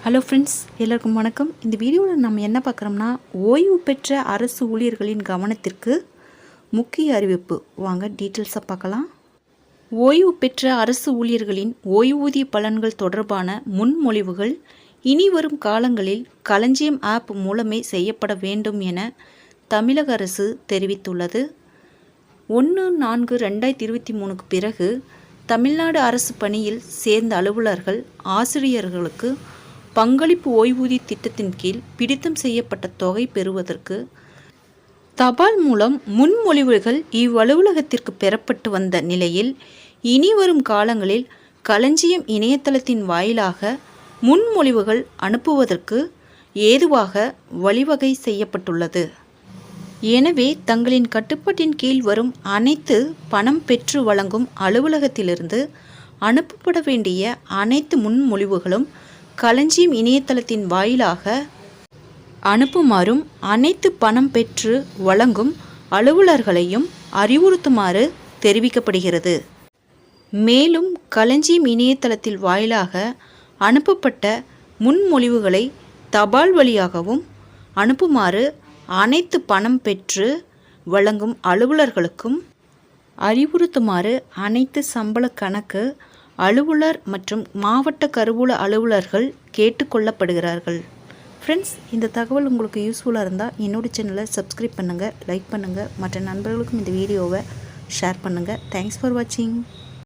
Hello friends, எல்லாருக்கும் வணக்கம். இந்த வீடியோவில் நம்ம என்ன பார்க்குறோம்னா, ஓய்வு பெற்ற அரசு ஊழியர்களின் கவனத்திற்கு முக்கிய அறிவிப்பு. வாங்க டீட்டெயில்ஸாக பார்க்கலாம். ஓய்வு பெற்ற அரசு ஊழியர்களின் ஓய்வூதிய பலன்கள் தொடர்பான முன்மொழிவுகள் இனி வரும் காலங்களில் களஞ்சியம் ஆப் மூலமே செய்யப்பட வேண்டும் என தமிழக அரசு தெரிவித்துள்ளது. 1/4/2023 பிறகு தமிழ்நாடு அரசு பணியில் சேர்ந்த அலுவலர்கள், ஆசிரியர்களுக்கு பங்களிப்பு ஓய்வூதிய திட்டத்தின் கீழ் பிடித்தம் செய்யப்பட்ட தொகை பெறுவதற்கு தபால் மூலம் முன்மொழிவுகள் இவ்வலுவலகத்திற்கு பெறப்பட்டு வந்த நிலையில், இனி வரும் காலங்களில் களஞ்சியம் இணையதளத்தின் வாயிலாக முன்மொழிவுகள் அனுப்புவதற்கு ஏதுவாக வழிவகை செய்யப்பட்டுள்ளது. எனவே தங்களின் கட்டுப்பாட்டின் கீழ் வரும் அனைத்து பணம் பெற்று வழங்கும் அலுவலகத்திலிருந்து அனுப்பப்பட வேண்டிய அனைத்து முன்மொழிவுகளும் களஞ்சியம் இணையதளத்தின் வாயிலாக அனுப்புமாறும் அனைத்து பணம் பெற்று வழங்கும் அலுவலர்களையும் அறிவுறுத்துமாறு தெரிவிக்கப்படுகிறது. மேலும் களஞ்சியம் இணையதளத்தில் வாயிலாக அனுப்பப்பட்ட முன்மொழிவுகளை தபால் வழியாகவும் அனுப்புமாறு அனைத்து பணம் பெற்று வழங்கும் அலுவலர்களுக்கும் அறிவுறுத்துமாறு அனைத்து சம்பள கணக்கு அலுவலர் மற்றும் மாவட்ட கருவூல அலுவலர்கள் கேட்டுக்கொள்ளப்படுகிறார்கள். ஃப்ரெண்ட்ஸ், இந்த தகவல் உங்களுக்கு யூஸ்ஃபுல்லாக இருந்தால் என்னோட சேனலை சப்ஸ்கிரைப் பண்ணுங்கள், லைக் பண்ணுங்கள், மற்ற நண்பர்களுக்கும் இந்த வீடியோவை ஷேர் பண்ணுங்கள். தேங்க்ஸ் ஃபார் வாட்சிங்.